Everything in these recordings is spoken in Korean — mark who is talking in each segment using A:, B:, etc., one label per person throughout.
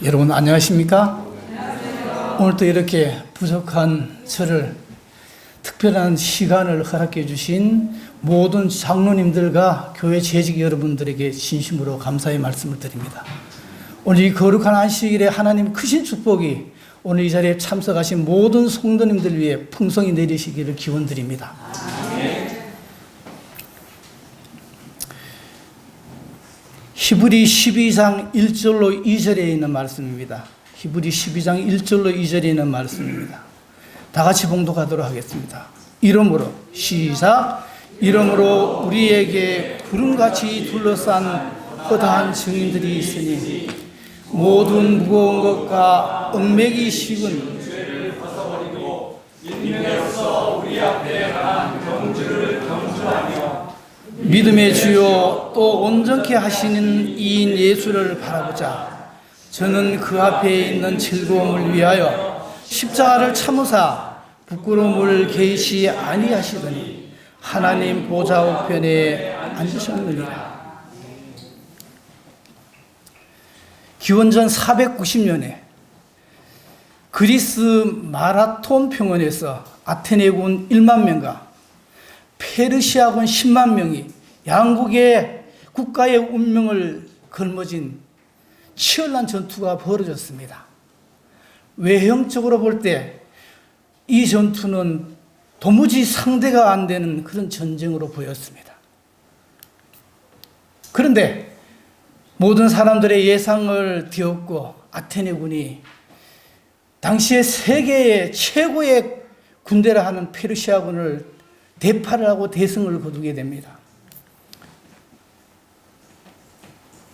A: 여러분 안녕하십니까? 안녕하세요. 오늘 또 이렇게 부족한 저를 특별한 시간을 허락해 주신 모든 장로님들과 교회 재직 여러분들에게 진심으로 감사의 말씀을 드립니다. 오늘 이 거룩한 안식일에 하나님 크신 축복이 오늘 이 자리에 참석하신 모든 성도님들 위해 풍성히 내리시기를 기원드립니다. 히브리 12장 1절로 2절에 있는 말씀입니다. 히브리 12장 1절로 2절에 있는 말씀입니다. 다 같이 봉독하도록 하겠습니다. 이러므로 시작. 이러므로 우리에게 구름같이 둘러싼 허다한 증인들이 있으니 모든 무거운 것과 얽매기 식은 죄를 벗어버리고 인내로서 우리 앞에 강한 경주를 경주하며 믿음의 주요 또 온전케 하시는 이인 예수를 바라보자. 저는 그 앞에 있는 즐거움을 위하여 십자가를 참으사 부끄러움을 개의치 아니하시더니 하나님 보좌 우편에 앉으셨느니라. 기원전 490년에 그리스 마라톤 평원에서 아테네군 1만 명과 페르시아군 10만 명이 양국의 국가의 운명을 걸머진 치열한 전투가 벌어졌습니다. 외형적으로 볼 때 이 전투는 도무지 상대가 안 되는 그런 전쟁으로 보였습니다. 그런데 모든 사람들의 예상을 뒤엎고 아테네군이 당시에 세계의 최고의 군대라 하는 페르시아군을 대파를 하고 대승을 거두게 됩니다.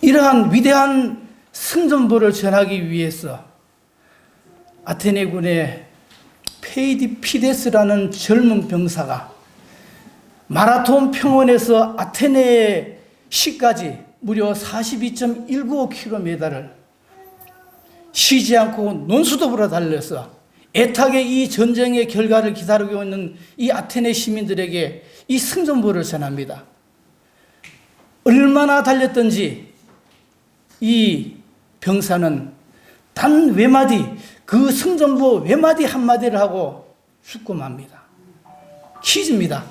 A: 이러한 위대한 승전보를 전하기 위해서 아테네군의 페이디피데스라는 젊은 병사가 마라톤 평원에서 아테네 시까지 무려 42.195km를 쉬지 않고 논수도보로 달려서 애타게 이 전쟁의 결과를 기다리고 있는 이 아테네 시민들에게 이 승전보를 전합니다. 얼마나 달렸던지 이 병사는 단 외마디, 그 승전보 외마디 한마디를 하고 죽고 맙니다. 퀴즈입니다.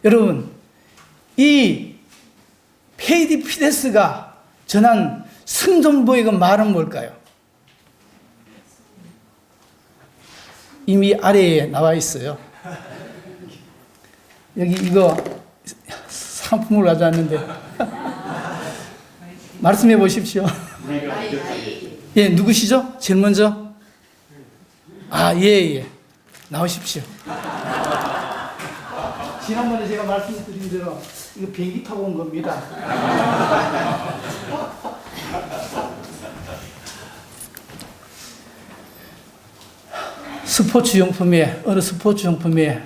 A: 여러분, 이 페이디피데스가 전한 승전보의 그 말은 뭘까요? 이미 아래에 나와 있어요. 여기 이거 상품을 가져왔는데 말씀해 보십시오. 예, 누구시죠? 제일 먼저. 예. 나오십시오. 지난번에 제가 말씀드린 대로 이거 비행기 타고 온 겁니다. 어느 스포츠 용품에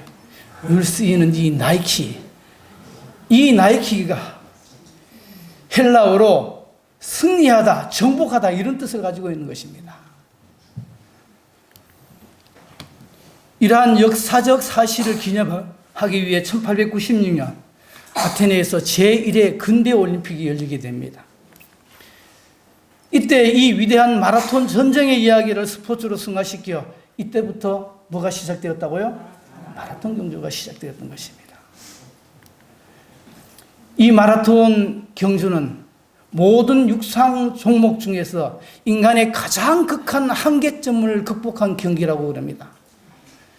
A: 늘 쓰이는 이 나이키. 이 나이키가 헬라어로 승리하다, 정복하다 이런 뜻을 가지고 있는 것입니다. 이러한 역사적 사실을 기념하기 위해 1896년 아테네에서 제1회 근대 올림픽이 열리게 됩니다. 이때 이 위대한 마라톤 전쟁의 이야기를 스포츠로 승화시켜 이때부터 뭐가 시작되었다고요? 마라톤 경주가 시작되었던 것입니다. 이 마라톤 경주는 모든 육상 종목 중에서 인간의 가장 극한 한계점을 극복한 경기라고 그럽니다.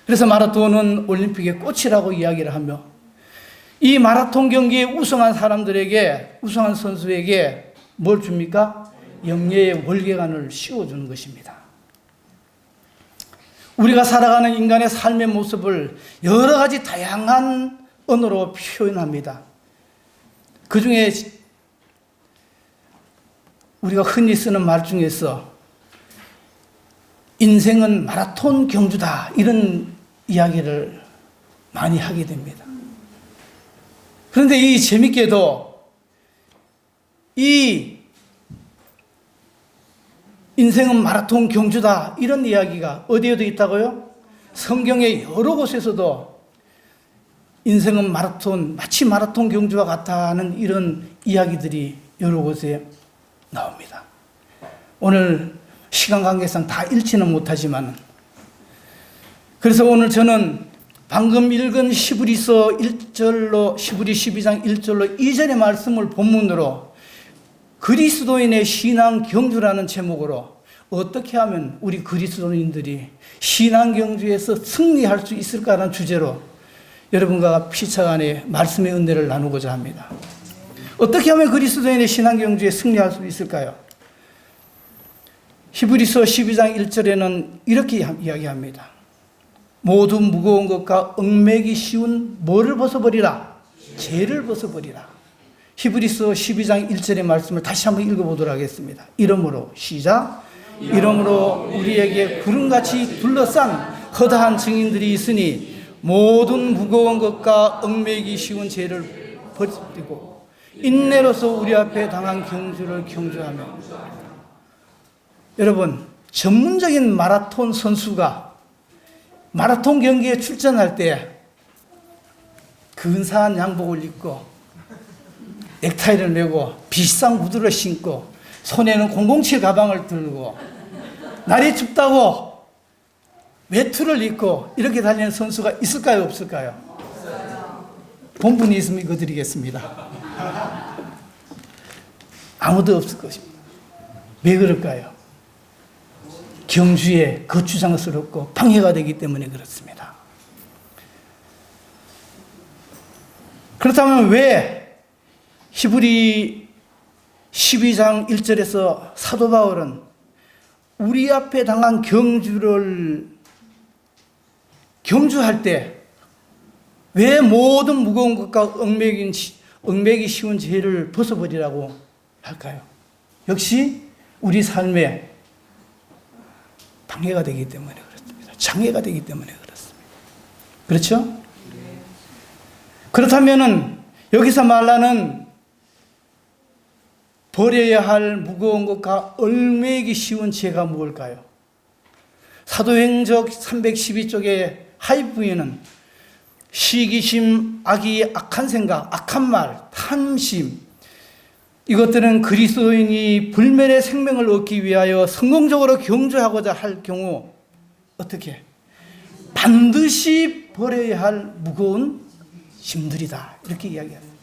A: 그래서 마라톤은 올림픽의 꽃이라고 이야기를 하며 이 마라톤 경기에 우승한 사람들에게, 우승한 선수에게 뭘 줍니까? 영예의 월계관을 씌워주는 것입니다. 우리가 살아가는 인간의 삶의 모습을 여러 가지 다양한 언어로 표현합니다. 그 중에 우리가 흔히 쓰는 말 중에서 인생은 마라톤 경주다 이런 이야기를 많이 하게 됩니다. 그런데 이 재밌게도 이 인생은 마라톤 경주다 이런 이야기가 어디에도 있다고요? 성경의 여러 곳에서도 인생은 마치 마라톤 경주와 같다는 이런 이야기들이 여러 곳에 나옵니다. 오늘 시간 관계상 다 읽지는 못하지만, 그래서 오늘 저는 방금 읽은 히브리서 1절로, 히브리 12장 1절로 2절의 말씀을 본문으로 그리스도인의 신앙 경주라는 제목으로 어떻게 하면 우리 그리스도인들이 신앙 경주에서 승리할 수 있을까라는 주제로 여러분과 피차간에 말씀의 은혜를 나누고자 합니다. 어떻게 하면 그리스도인의 신앙 경주에 승리할 수 있을까요? 히브리서 12장 1절에는 이렇게 이야기합니다. 모두 무거운 것과 얽매기 쉬운 뭐를 벗어버리라? 죄를 벗어버리라. 히브리서 12장 1절의 말씀을 다시 한번 읽어보도록 하겠습니다. 이러므로 시작. 이러므로 우리에게 구름같이 둘러싼 허다한 증인들이 있으니 모든 무거운 것과 얽매기 쉬운 죄를 버리고 인내로서 우리 앞에 당한 경주를 경주하며. 여러분, 전문적인 마라톤 선수가 마라톤 경기에 출전할 때 근사한 양복을 입고 넥타이를 메고 비싼 구두를 신고 손에는 007 가방을 들고 날이 춥다고 외투를 입고 이렇게 달리는 선수가 있을까요, 없을까요? 본분이 있으면 이거 드리겠습니다. 아무도 없을 것입니다. 왜 그럴까요? 경주에 거추장스럽고 방해가 되기 때문에 그렇습니다. 그렇다면 왜 히브리 12장 1절에서 사도 바울은 우리 앞에 당한 경주를 경주할 때 왜 모든 무거운 것과 얽매기 쉬운 죄를 벗어버리라고 할까요? 역시 우리 삶에 방해가 되기 때문에 그렇습니다. 장애가 되기 때문에 그렇습니다. 그렇죠? 그렇다면은 여기서 말하는 버려야 할 무거운 것과 얽매기 쉬운 죄가 무엇일까요? 사도행적 312쪽의 하이부에는 시기심, 악의 악한 생각, 악한 말, 탐심, 이것들은 그리스도인이 불멸의 생명을 얻기 위하여 성공적으로 경주하고자 할 경우 어떻게? 반드시 버려야 할 무거운 짐들이다. 이렇게 이야기합니다.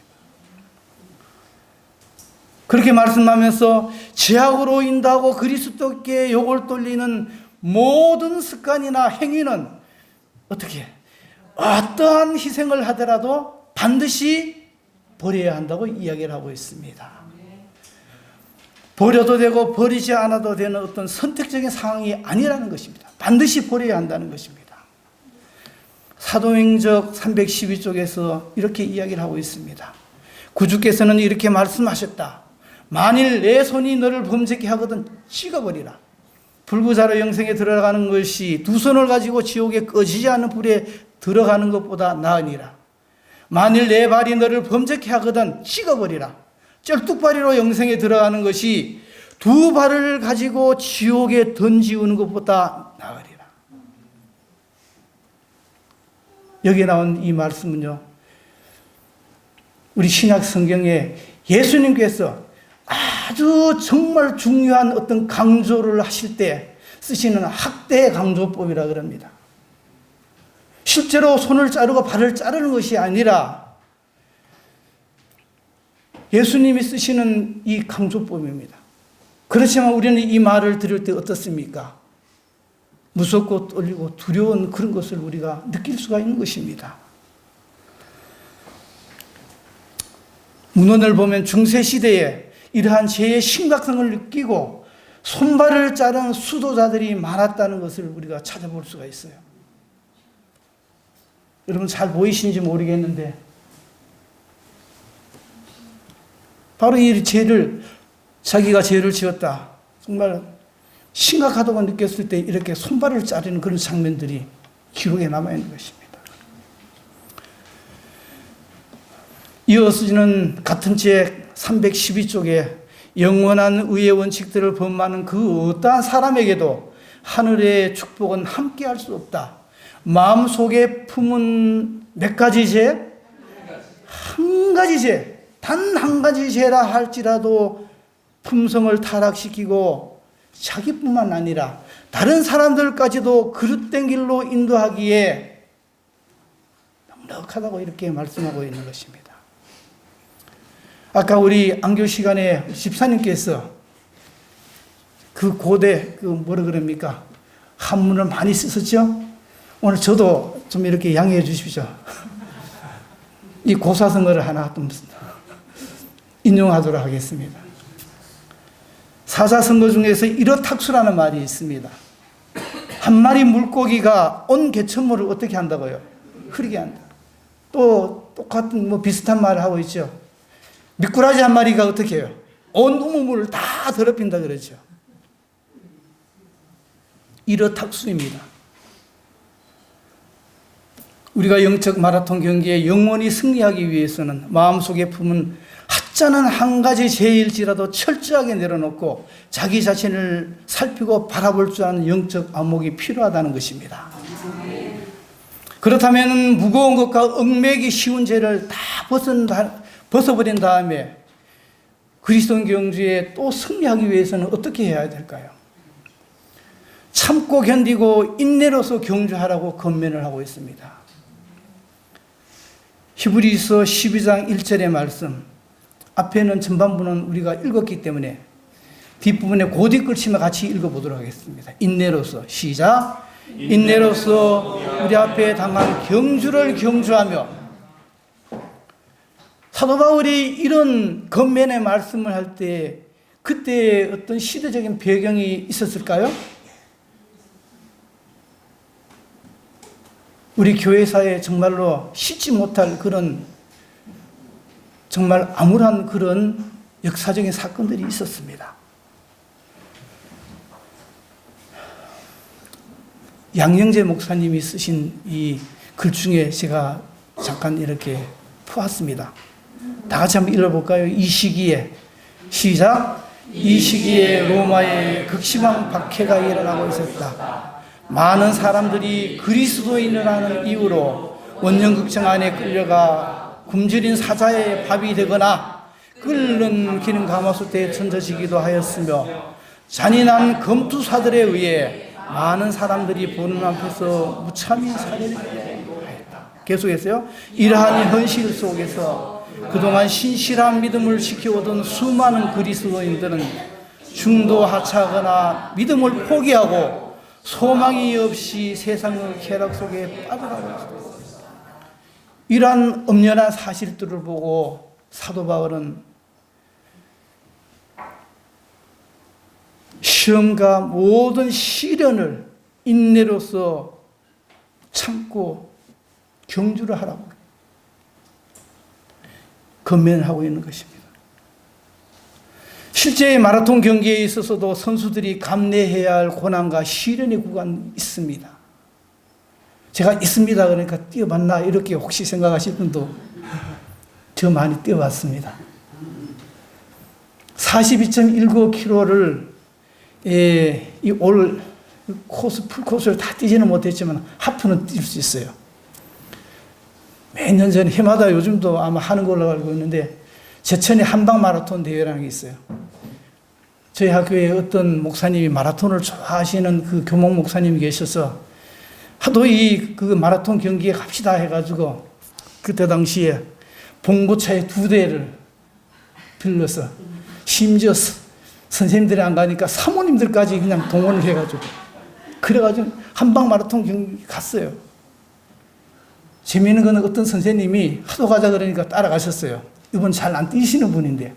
A: 그렇게 말씀하면서 죄악으로 인도하고 그리스도께 욕을 돌리는 모든 습관이나 행위는 어떻게? 어떠한 희생을 하더라도 반드시 버려야 한다고 이야기를 하고 있습니다. 버려도 되고 버리지 않아도 되는 어떤 선택적인 상황이 아니라는 것입니다. 반드시 버려야 한다는 것입니다. 사도행적 312쪽에서 이렇게 이야기를 하고 있습니다. 구주께서는 이렇게 말씀하셨다. 만일 내 손이 너를 범죄케 하거든 찍어버리라. 불구자로 영생에 들어가는 것이 두 손을 가지고 지옥에 꺼지지 않는 불에 들어가는 것보다 나으니라. 만일 내 발이 너를 범죄케 하거든 찍어버리라. 쩔뚝발이로 영생에 들어가는 것이 두 발을 가지고 지옥에 던지우는 것보다 나으리라. 여기에 나온 이 말씀은요, 우리 신약 성경에 예수님께서 아주 정말 중요한 어떤 강조를 하실 때 쓰시는 학대 강조법이라 그럽니다. 실제로 손을 자르고 발을 자르는 것이 아니라 예수님이 쓰시는 이 강조법입니다. 그렇지만 우리는 이 말을 들을 때 어떻습니까? 무섭고 떨리고 두려운 그런 것을 우리가 느낄 수가 있는 것입니다. 문헌을 보면 중세시대에 이러한 죄의 심각성을 느끼고 손발을 자른 수도자들이 많았다는 것을 우리가 찾아볼 수가 있어요. 여러분 잘 보이시는지 모르겠는데 바로 이 죄를, 자기가 죄를 지었다, 정말 심각하다고 느꼈을 때 이렇게 손발을 자르는 그런 장면들이 기록에 남아있는 것입니다. 이어지는 같은 책 312쪽에 영원한 의의 원칙들을 범하는 그 어떠한 사람에게도 하늘의 축복은 함께할 수 없다. 마음속에 품은 몇 가지 죄? 한 가지 죄. 단 한 가지 죄라 할지라도 품성을 타락시키고 자기뿐만 아니라 다른 사람들까지도 그릇된 길로 인도하기에 넉넉하다고 이렇게 말씀하고 있는 것입니다. 아까 우리 안교 시간에 집사님께서 그 고대 뭐라 그럽니까? 한문을 많이 쓰셨죠? 오늘 저도 좀 이렇게 양해해 주십시오. 이 고사성어를 하나 좀 인용하도록 하겠습니다. 사자성어 중에서 이러탁수라는 말이 있습니다. 한 마리 물고기가 온 개천물을 어떻게 한다고요? 흐리게 한다. 또 똑같은 비슷한 말을 하고 있죠. 미꾸라지 한 마리가 어떻게 해요? 온 우물을 다 더럽힌다 그러죠. 이러탁수입니다. 우리가 영적 마라톤 경기에 영원히 승리하기 위해서는 마음속에 품은 하찮은 한 가지 죄일지라도 철저하게 내려놓고 자기 자신을 살피고 바라볼 줄 아는 영적 안목이 필요하다는 것입니다. 그렇다면 무거운 것과 얽매기 쉬운 죄를 다 벗어버린 다음에 그리스도 경주에 또 승리하기 위해서는 어떻게 해야 될까요? 참고 견디고 인내로서 경주하라고 권면을 하고 있습니다. 히브리서 12장 1절의 말씀, 앞에는 전반부는 우리가 읽었기 때문에 뒷부분에 고뒷글씨만 같이 읽어보도록 하겠습니다. 인내로서, 시작. 인내로서 우리 앞에 당한 경주를 경주하며. 사도 바울이 이런 권면의 말씀을 할 때 그때 어떤 시대적인 배경이 있었을까요? 우리 교회사에 정말로 씻지 못할 그런 정말 암울한 그런 역사적인 사건들이 있었습니다. 양영재 목사님이 쓰신 이 글 중에 제가 잠깐 이렇게 푸었습니다. 다 같이 한번 읽어볼까요? 이 시기에, 시작. 이 시기에 로마에 극심한 박해가 일어나고 있었다. 많은 사람들이 그리스도인이라는 이유로 원년극장 안에 끌려가 굶주린 사자의 밥이 되거나 끓는 기름 가마솥에 던져지기도 하였으며 잔인한 검투사들에 의해 많은 사람들이 보는 앞에서 무참히 살해하였다. 계속해서요. 이러한 현실 속에서 그동안 신실한 믿음을 지켜오던 수많은 그리스도인들은 중도하차하거나 믿음을 포기하고 소망이 없이 세상의 쾌락 속에 빠져가고 있습니다. 이러한 엄연한 사실들을 보고 사도 바울은 시험과 모든 시련을 인내로서 참고 경주를 하라고 권면을 하고 있는 것입니다. 실제 마라톤 경기에 있어서도 선수들이 감내해야 할 고난과 시련의 구간이 있습니다. 제가 있습니다 그러니까 뛰어봤나 이렇게 혹시 생각하실 분도 저 많이 뛰어봤습니다. 42.19km를 이 올 코스 풀코스를 다 뛰지는 못했지만 하프는 뛸 수 있어요. 몇 년 전에 해마다 요즘도 아마 하는 걸로 알고 있는데 제천에 한방 마라톤 대회라는 게 있어요. 저희 학교에 어떤 목사님이 마라톤을 좋아하시는 그 교목 목사님이 계셔서 하도 그 마라톤 경기에 갑시다 해가지고 그때 당시에 봉고차에 2대를 빌려서 심지어 선생님들이 안 가니까 사모님들까지 그냥 동원을 해가지고 그래가지고 한방 마라톤 경기 갔어요. 재미있는 건 어떤 선생님이 하도 가자 그러니까 따라가셨어요. 이분 잘 안 뛰시는 분인데.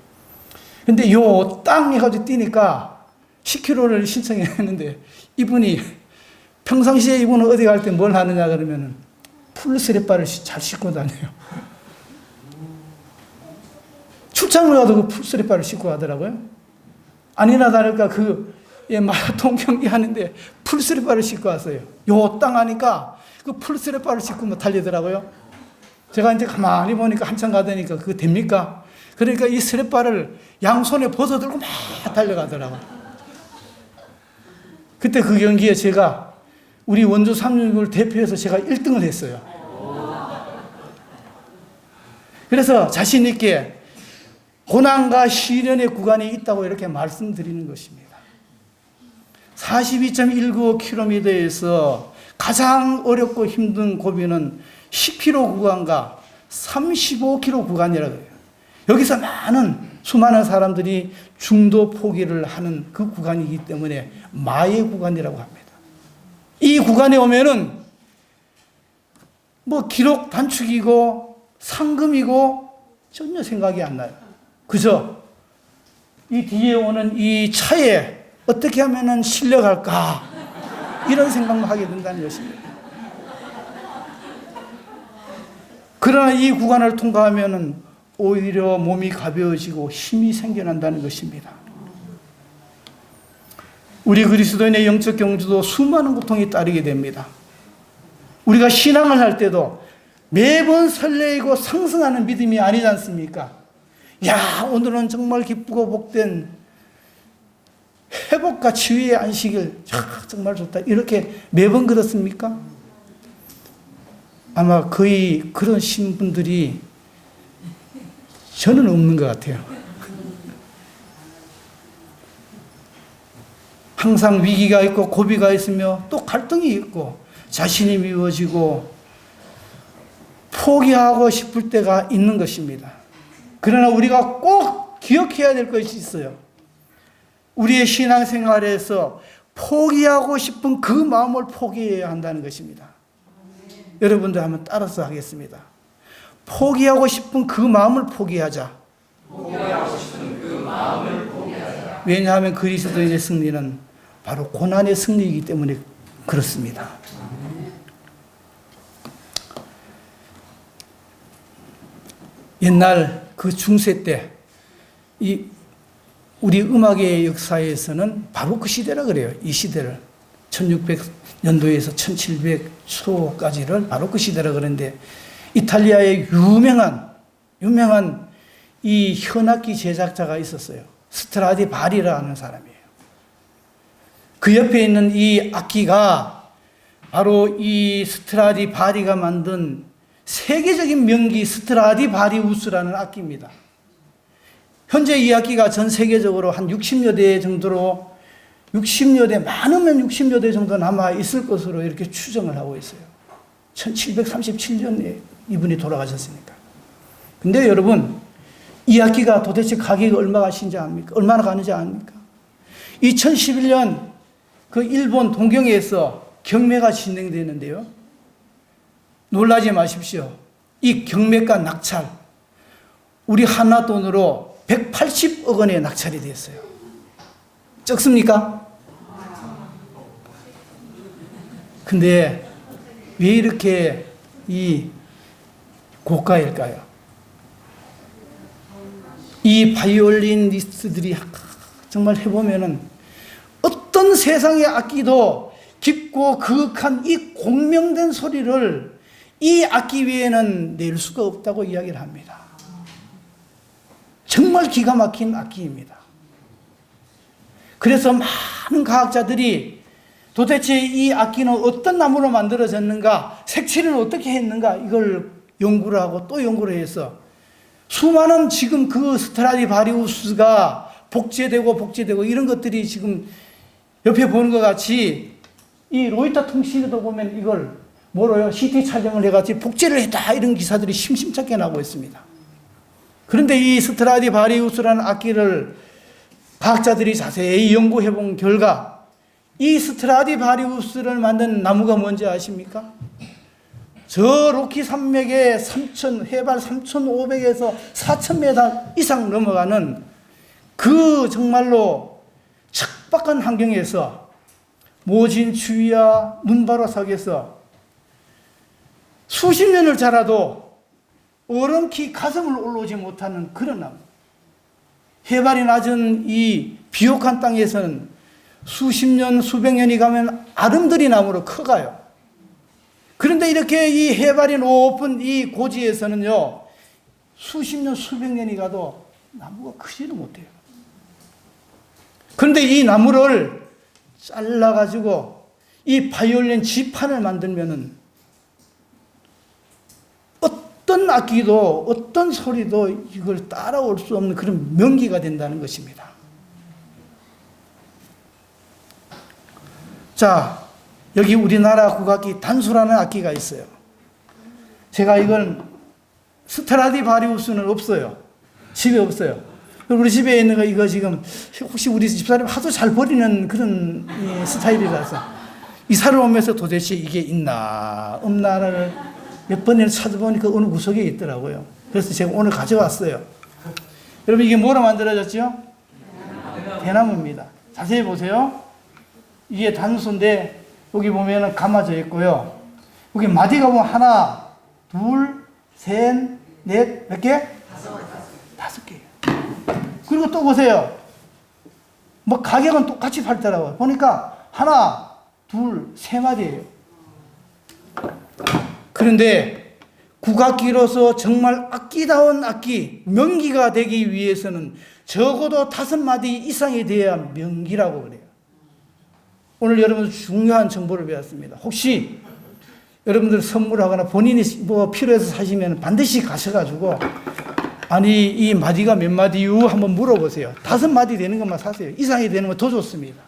A: 근데 요 땅 해가지고 뛰니까 10km를 신청했는데 이분이 평상시에 이분은 어디 갈 때 뭘 하느냐 그러면은 풀스레바를 잘 신고 다녀요. 출장을 가도 그 풀스레바를 신고 가더라고요. 아니나 다를까 마라톤 경기 하는데 풀스레바를 신고 왔어요. 요 땅 하니까 그 풀스레바를 신고 뭐 달리더라고요. 제가 이제 가만히 보니까 한참 가다니까 그거 됩니까? 그러니까 이 스레바를 양손에 벗어들고 막 달려가더라고요. 그때 그 경기에 제가 우리 원주 366을 대표해서 제가 1등을 했어요. 그래서 자신 있게 고난과 시련의 구간이 있다고 이렇게 말씀드리는 것입니다. 42.195km에서 가장 어렵고 힘든 고비는 10km 구간과 35km 구간이라고 해요. 여기서 수많은 사람들이 중도 포기를 하는 그 구간이기 때문에 마의 구간이라고 합니다. 이 구간에 오면은 기록 단축이고 상금이고 전혀 생각이 안 나요. 그저 이 뒤에 오는 이 차에 어떻게 하면은 실려갈까 이런 생각만 하게 된다는 것입니다. 그러나 이 구간을 통과하면은 오히려 몸이 가벼워지고 힘이 생겨난다는 것입니다. 우리 그리스도인의 영적 경주도 수많은 고통이 따르게 됩니다. 우리가 신앙을 할 때도 매번 설레이고 상승하는 믿음이 아니지 않습니까? 야, 오늘은 정말 기쁘고 복된 회복과 치유의 안식일, 정말 좋다. 이렇게 매번 그렇습니까? 아마 거의 그런 신분들이 저는 없는 것 같아요. 항상 위기가 있고 고비가 있으며 또 갈등이 있고 자신이 미워지고 포기하고 싶을 때가 있는 것입니다. 그러나 우리가 꼭 기억해야 될 것이 있어요. 우리의 신앙생활에서 포기하고 싶은 그 마음을 포기해야 한다는 것입니다. 여러분들 한번 따라서 하겠습니다. 포기하고 싶은 그 마음을 포기하자.
B: 포기하고 싶은 그 마음을 포기하자.
A: 왜냐하면 그리스도인의 승리는 바로 고난의 승리이기 때문에 그렇습니다. 옛날 그 중세 때 우리 음악의 역사에서는 바로크 시대라 그래요. 이 시대를 1600년도에서 1700 초까지를 바로크 시대라 그러는데 이탈리아의 유명한 이 현악기 제작자가 있었어요. 스트라디바리라는 사람이에요. 그 옆에 있는 이 악기가 바로 이 스트라디바리가 만든 세계적인 명기 스트라디바리우스라는 악기입니다. 현재 이 악기가 전 세계적으로 한 60여 대 정도로 60여 대, 많으면 60여 대 정도 남아 있을 것으로 이렇게 추정을 하고 있어요. 1737년에 이분이 돌아가셨으니까. 근데 여러분, 이 악기가 도대체 가격이 얼마나 가는지 압니까? 2011년 그 일본 동경에서 경매가 진행되는데요. 놀라지 마십시오. 이 경매가 낙찰, 우리 하나 돈으로 180억 원에 낙찰이 됐어요. 적습니까? 근데 왜 이렇게 이 고가일까요? 이 바이올리니스트들이 정말 해보면은 어떤 세상의 악기도 깊고 그윽한 이 공명된 소리를 이 악기 외에는 낼 수가 없다고 이야기를 합니다. 정말 기가 막힌 악기입니다. 그래서 많은 과학자들이 도대체 이 악기는 어떤 나무로 만들어졌는가, 색칠은 어떻게 했는가, 이걸 연구를 하고 또 연구를 해서 수많은 지금 그 스트라디바리우스가 복제되고 이런 것들이 지금 옆에 보는 것 같이 이 로이터 통신에도 보면 이걸 뭐로요? CT 촬영을 해가지고 복제를 했다 이런 기사들이 심심찮게 나오고 있습니다. 그런데 이 스트라디바리우스라는 악기를 과학자들이 자세히 연구해 본 결과 이 스트라디바리우스를 만든 나무가 뭔지 아십니까? 저 로키 산맥의 해발 3,500에서 4,000m 이상 넘어가는 그 정말로 척박한 환경에서 모진 추위와 눈바라삭에서 수십 년을 자라도 얼음키 가슴을 올라오지 못하는 그런 나무. 해발이 낮은 이 비옥한 땅에서는 수십 년, 수백 년이 가면 아름드리 나무로 커가요. 그런데 이렇게 이 해발이 높은 이 고지에서는요, 수십 년, 수백 년이 가도 나무가 크지를 못해요. 그런데 이 나무를 잘라가지고 이 바이올린 지판을 만들면은 어떤 악기도 어떤 소리도 이걸 따라올 수 없는 그런 명기가 된다는 것입니다. 자, 여기 우리나라 국악기 단수라는 악기가 있어요. 제가 이건 스트라디바리우스는 없어요. 집에 없어요. 우리 집에 있는 거 이거 지금 혹시 우리 집사람이 하도 잘 버리는 그런 스타일이라서 이사를 오면서 도대체 이게 있나 없나를 몇 번이나 찾아보니까 어느 구석에 있더라고요. 그래서 제가 오늘 가져왔어요. 여러분 이게 뭐로 만들어졌죠? 대나무입니다. 자세히 보세요. 이게 단수인데 여기 보면은 감아져 있고요. 여기 마디가 보면 하나, 둘, 셋, 넷, 몇 개? 다섯 개. 그리고 또 보세요. 뭐 가격은 똑같이 팔더라고요. 보니까 하나, 둘, 세 마디예요. 그런데 국악기로서 정말 악기다운 악기, 명기가 되기 위해서는 적어도 5마디 이상이 돼야 명기라고 그래요. 오늘 여러분 중요한 정보를 배웠습니다. 혹시 여러분들 선물하거나 본인이 뭐 필요해서 사시면 반드시 가셔가지고 아니 이 마디가 몇 마디유 한번 물어보세요. 5마디 되는 것만 사세요. 이상이 되는 건 더 좋습니다.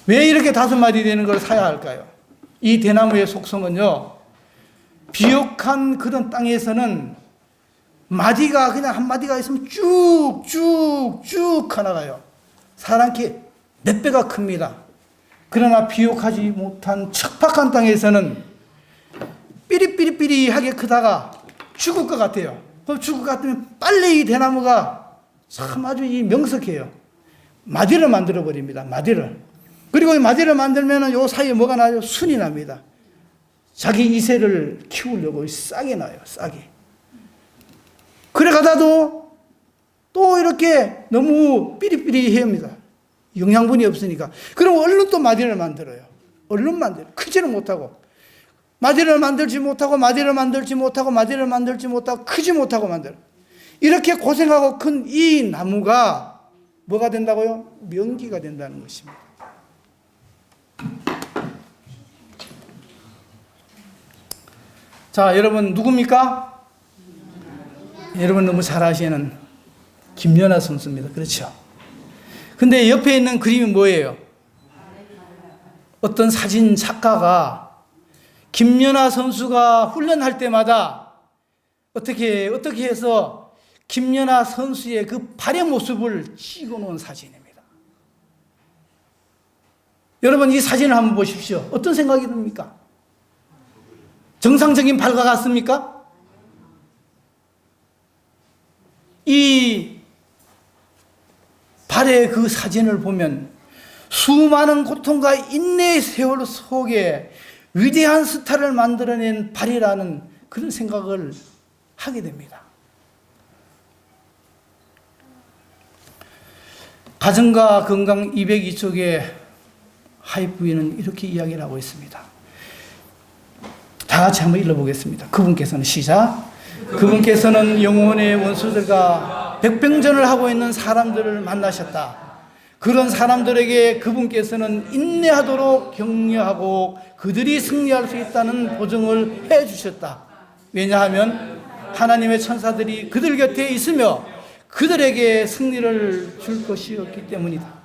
A: 왜 이렇게 5마디 되는 걸 사야 할까요? 이 대나무의 속성은요, 비옥한 그런 땅에서는 마디가 그냥 한 마디가 있으면 쭉쭉쭉 가나가요. 사람키 몇 배가 큽니다. 그러나 비옥하지 못한 척박한 땅에서는 삐리삐리삐리하게 크다가 죽을 것 같아요. 그럼 죽을 것 같으면 빨리 이 대나무가 참 아주 이 명석해요. 마디를 만들어 버립니다. 마디를. 그리고 이 마디를 만들면 요 사이에 뭐가 나요? 순이 납니다. 자기 이세를 키우려고 싹이 나요. 싹이. 그래 가다도 또 이렇게 너무 삐리삐리해 합니다. 영양분이 없으니까. 그럼 얼른 또 마디를 만들어요. 얼른 만들어요. 크지는 못하고. 마디를 만들지 못하고, 마디를 만들지 못하고, 마디를 만들지 못하고, 크지 못하고 만들어요. 이렇게 고생하고 큰 이 나무가 뭐가 된다고요? 명기가 된다는 것입니다. 자, 여러분 누굽니까? 여러분 너무 잘 아시는 김연아 선수입니다. 그렇죠? 근데 옆에 있는 그림이 뭐예요? 어떤 사진 작가가 김연아 선수가 훈련할 때마다 어떻게 해서 김연아 선수의 그 발의 모습을 찍어 놓은 사진입니다. 여러분 이 사진을 한번 보십시오. 어떤 생각이 듭니까? 정상적인 발과 같습니까? 이 발의 그 사진을 보면 수많은 고통과 인내의 세월 속에 위대한 스타를 만들어낸 발이라는 그런 생각을 하게 됩니다. 가정과 건강 202쪽에 하입부에는 이렇게 이야기를 하고 있습니다. 다 같이 한번 읽어보겠습니다. 그분께서는 시작. 그분께서는 영혼의 원수들과 백병전을 하고 있는 사람들을 만나셨다. 그런 사람들에게 그분께서는 인내하도록 격려하고 그들이 승리할 수 있다는 보증을 해주셨다. 왜냐하면 하나님의 천사들이 그들 곁에 있으며 그들에게 승리를 줄 것이었기 때문이다.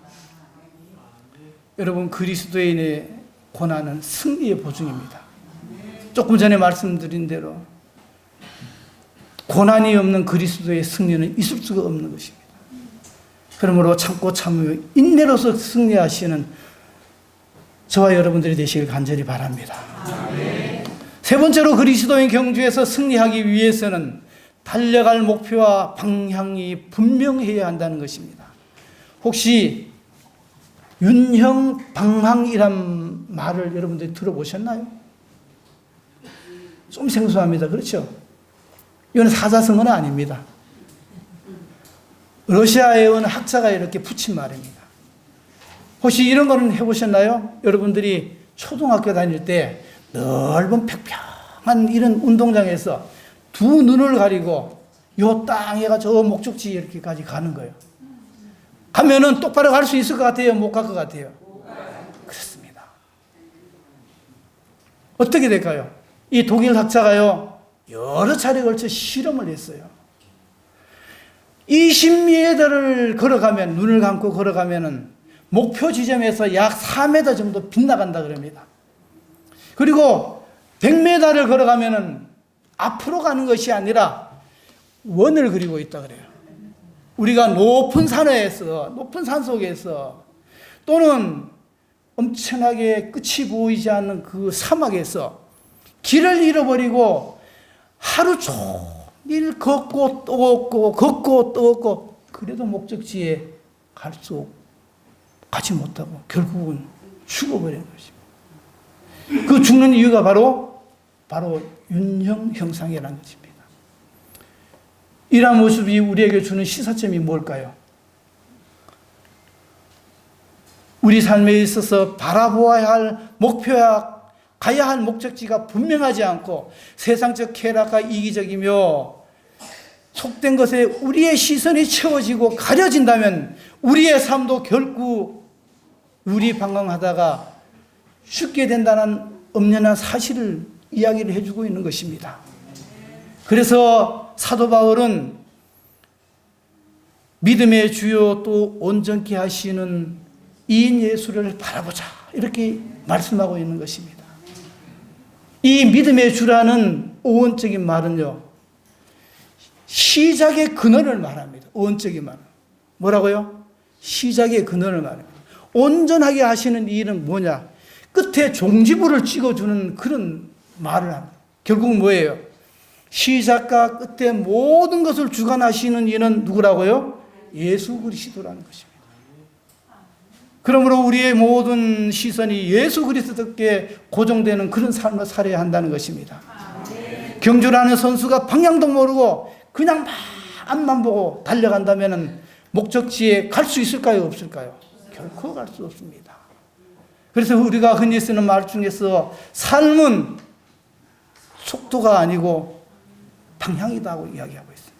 A: 여러분, 그리스도인의 고난은 승리의 보증입니다. 조금 전에 말씀드린 대로 고난이 없는 그리스도의 승리는 있을 수가 없는 것입니다. 그러므로 참고 참으며 인내로서 승리하시는 저와 여러분들이 되시길 간절히 바랍니다. 세 번째로 그리스도인 경주에서 승리하기 위해서는 달려갈 목표와 방향이 분명해야 한다는 것입니다. 혹시 윤형방황이란 말을 여러분들이 들어보셨나요? 좀 생소합니다. 그렇죠? 이건 사자성어는 아닙니다. 러시아의 어느 학자가 이렇게 붙인 말입니다. 혹시 이런 거는 해보셨나요? 여러분들이 초등학교 다닐 때 넓은 평평한 이런 운동장에서 두 눈을 가리고 요 땅에가 저 목적지 이렇게까지 가는 거예요. 가면은 똑바로 갈 수 있을 것 같아요? 못 갈 것 같아요? 그렇습니다. 어떻게 될까요? 이 독일 학자가요, 여러 차례 걸쳐 실험을 했어요. 20m를 걸어가면, 눈을 감고 걸어가면은 목표 지점에서 약 4m 정도 빗나간다 그럽니다. 그리고 100m를 걸어가면은 앞으로 가는 것이 아니라 원을 그리고 있다 그래요. 우리가 높은 산에서, 높은 산 속에서 또는 엄청나게 끝이 보이지 않는 그 사막에서 길을 잃어버리고 하루 종일 걷고 또 걷고 걷고 또 걷고 그래도 목적지에 가지 못하고 결국은 죽어버리는 것입니다. 그 죽는 이유가 바로 윤형 형상이라는 것입니다. 이러한 모습이 우리에게 주는 시사점이 뭘까요? 우리 삶에 있어서 바라보아야 할 목표야 가야 할 목적지가 분명하지 않고 세상적 쾌락과 이기적이며 속된 것에 우리의 시선이 채워지고 가려진다면 우리의 삶도 결국 유리방황하다가 죽게 된다는 엄연한 사실을 이야기를 해주고 있는 것입니다. 그래서 사도 바울은 믿음의 주요 또 온전케 하시는 이인 예수를 바라보자 이렇게 말씀하고 있는 것입니다. 이 믿음의 주라는 어원적인 말은요, 시작의 근원을 말합니다. 어원적인 말은 뭐라고요? 시작의 근원을 말합니다. 온전하게 하시는 이 일은 뭐냐? 끝에 종지부를 찍어주는 그런 말을 합니다. 결국 뭐예요? 시작과 끝에 모든 것을 주관하시는 이는 누구라고요? 예수 그리스도라는 것입니다. 그러므로 우리의 모든 시선이 예수 그리스도께 고정되는 그런 삶을 살아야 한다는 것입니다. 경주라는 선수가 방향도 모르고 그냥 앞만 보고 달려간다면 목적지에 갈 수 있을까요? 없을까요? 결코 갈 수 없습니다. 그래서 우리가 흔히 쓰는 말 중에서 삶은 속도가 아니고 방향이다고 이야기하고 있습니다.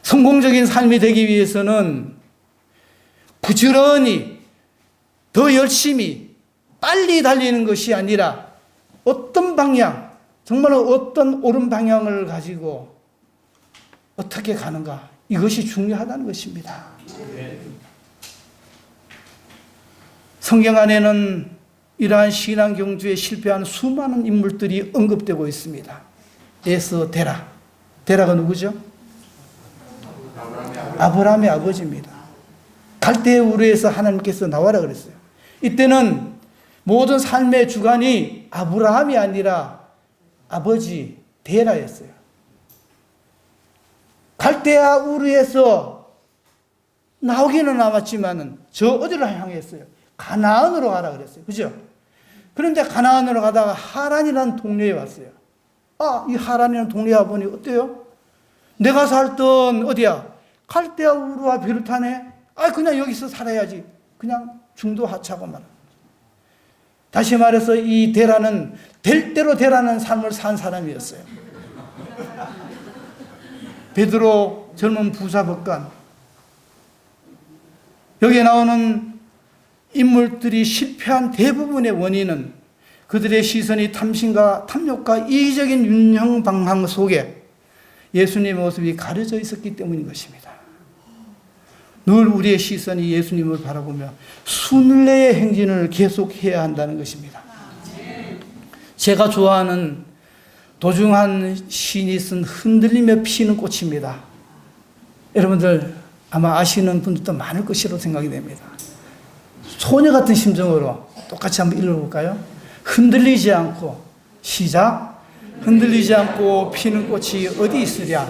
A: 성공적인 삶이 되기 위해서는 부지런히 더 열심히 빨리 달리는 것이 아니라 어떤 방향, 정말 어떤 옳은 방향을 가지고 어떻게 가는가, 이것이 중요하다는 것입니다. 성경 안에는 이러한 신앙 경주에 실패한 수많은 인물들이 언급되고 있습니다. 에서 데라가 누구죠? 아브라함의 아버지입니다. 갈대아 우르에서 하나님께서 나와라 그랬어요. 이때는 모든 삶의 주관이 아브라함이 아니라 아버지 데라였어요. 갈대아 우르에서 나오기는 남았지만은 저 어디로 향했어요? 가나안으로 가라 그랬어요. 그죠? 그런데 가나안으로 가다가 하란이라는 동네에 왔어요. 이 하란이라는 동네에 와보니 어때요? 내가 살던 어디야? 갈대아 우르와 비슷하네. 그냥 여기서 살아야지. 그냥 중도하차고만. 다시 말해서 이 데라는 될 대로 되라는 삶을 산 사람이었어요. 베드로 젊은 부사법관. 여기에 나오는 인물들이 실패한 대부분의 원인은 그들의 시선이 탐심과 탐욕과 이기적인 윤형 방향 속에 예수님의 모습이 가려져 있었기 때문인 것입니다. 늘 우리의 시선이 예수님을 바라보며 순례의 행진을 계속해야 한다는 것입니다. 제가 좋아하는 도중한 시인이 쓴 흔들리며 피는 꽃입니다. 여러분들 아마 아시는 분들도 많을 것이라고 생각이 됩니다. 소녀 같은 심정으로 똑같이 한번 읽어볼까요? 흔들리지 않고, 시작. 흔들리지 않고 피는 꽃이 어디 있으랴.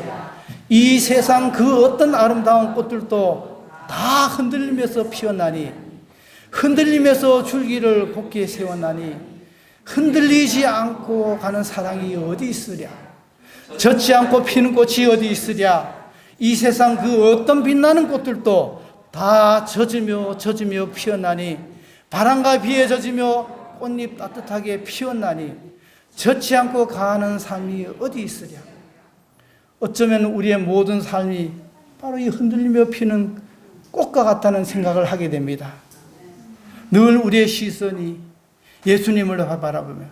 A: 이 세상 그 어떤 아름다운 꽃들도 다 흔들리면서 피었나니, 흔들리면서 줄기를 곱게 세웠나니, 흔들리지 않고 가는 사랑이 어디 있으랴. 젖지 않고 피는 꽃이 어디 있으랴. 이 세상 그 어떤 빛나는 꽃들도 다 젖으며 피었나니, 바람과 비에 젖으며 꽃잎 따뜻하게 피었나니, 젖지 않고 가는 삶이 어디 있으랴. 어쩌면 우리의 모든 삶이 바로 이 흔들리며 피는 꽃과 같다는 생각을 하게 됩니다. 늘 우리의 시선이 예수님을 바라보며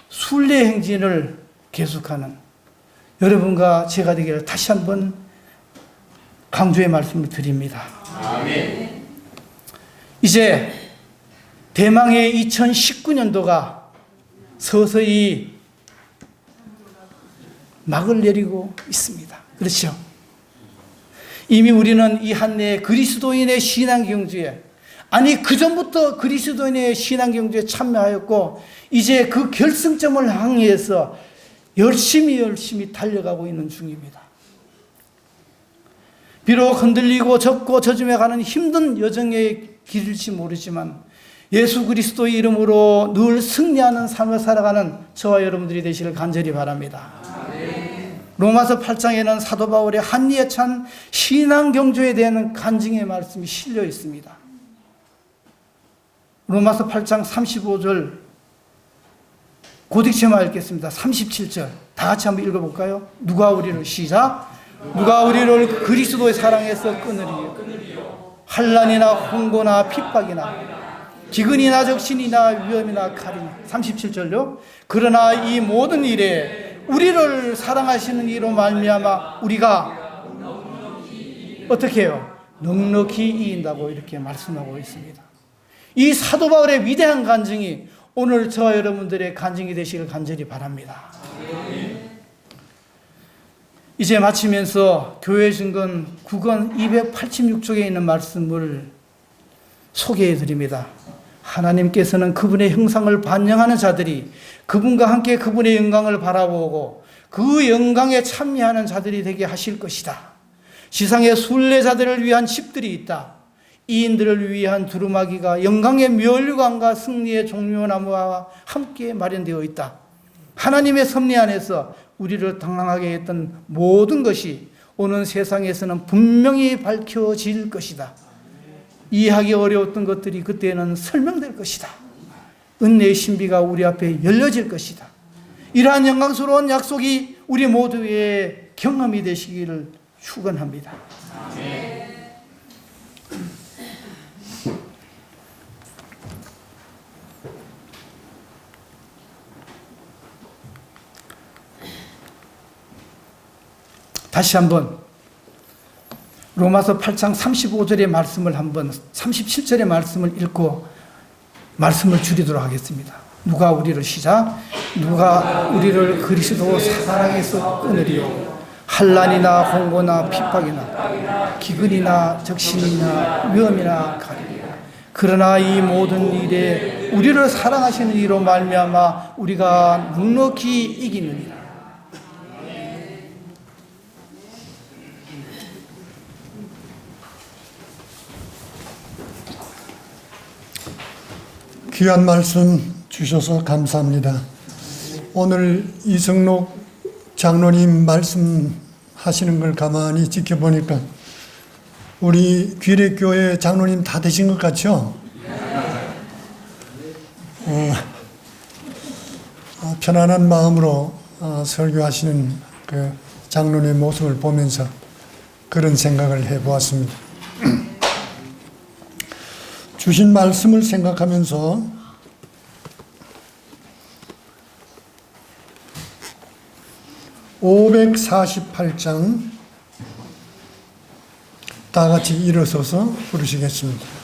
A: 순례 행진을 계속하는 여러분과 제가 되기를 다시 한번 강조의 말씀을 드립니다.
B: 아멘.
A: 이제 대망의 2019년도가 서서히 막을 내리고 있습니다. 그렇죠? 이미 우리는 이 한 해 그리스도인의 신앙경주에, 아니 그전부터 그리스도인의 신앙경주에 참여하였고 이제 그 결승점을 향해서 열심히 달려가고 있는 중입니다. 비록 흔들리고 젖고 젖음에 가는 힘든 여정의 길일지 모르지만 예수 그리스도의 이름으로 늘 승리하는 삶을 살아가는 저와 여러분들이 되시길 간절히 바랍니다. 로마서 8장에는 사도 바울의 한리에 찬 신앙 경주에 대한 간증의 말씀이 실려 있습니다. 로마서 8장 35절 고딕체만 읽겠습니다. 37절 다 같이 한번 읽어볼까요? 누가 우리를 시작. 누가 우리를 그리스도의 사랑에서 끊으리요. 환난이나 홍고나 핍박이나 기근이나 적신이나 위험이나 칼이나. 37절요. 그러나 이 모든 일에 우리를 사랑하시는 이로 말미암아 우리가 어떻게 해요? 넉넉히 이긴다고 이렇게 말씀하고 있습니다. 이 사도 바울의 위대한 간증이 오늘 저와 여러분들의 간증이 되시길 간절히 바랍니다. 이제 마치면서 교회 증건 9권 286쪽에 있는 말씀을 소개해 드립니다. 하나님께서는 그분의 형상을 반영하는 자들이 그분과 함께 그분의 영광을 바라보고 그 영광에 참여하는 자들이 되게 하실 것이다. 지상에 순례자들을 위한 집들이 있다. 이인들을 위한 두루마기가 영광의 멸류관과 승리의 종려나무와 함께 마련되어 있다. 하나님의 섭리 안에서 우리를 당황하게 했던 모든 것이 오는 세상에서는 분명히 밝혀질 것이다. 이해하기 어려웠던 것들이 그때는 설명될 것이다. 은혜의 신비가 우리 앞에 열려질 것이다. 이러한 영광스러운 약속이 우리 모두의 경험이 되시기를 축원합니다. 다시 한번 로마서 8장 35절의 말씀을 한번 37절의 말씀을 읽고 말씀을 줄이도록 하겠습니다. 누가 우리를 시작. 누가 우리를 그리스도 사랑에서 끊으리요. 환난이나 홍고나 핍박이나 기근이나 적신이나 위험이나 가리리라. 그러나 이 모든 일에 우리를 사랑하시는 이로 말미암아 우리가 넉넉히 이기느니라.
C: 귀한 말씀 주셔서 감사합니다. 오늘 이성록 장로님 말씀하시는 걸 가만히 지켜보니까 우리 귀례교회 장로님 다 되신 것 같죠? 편안한 마음으로 설교하시는 그 장로님의 모습을 보면서 그런 생각을 해보았습니다. 주신 말씀을 생각하면서 (548장) 다 같이 일어서서 부르시겠습니다.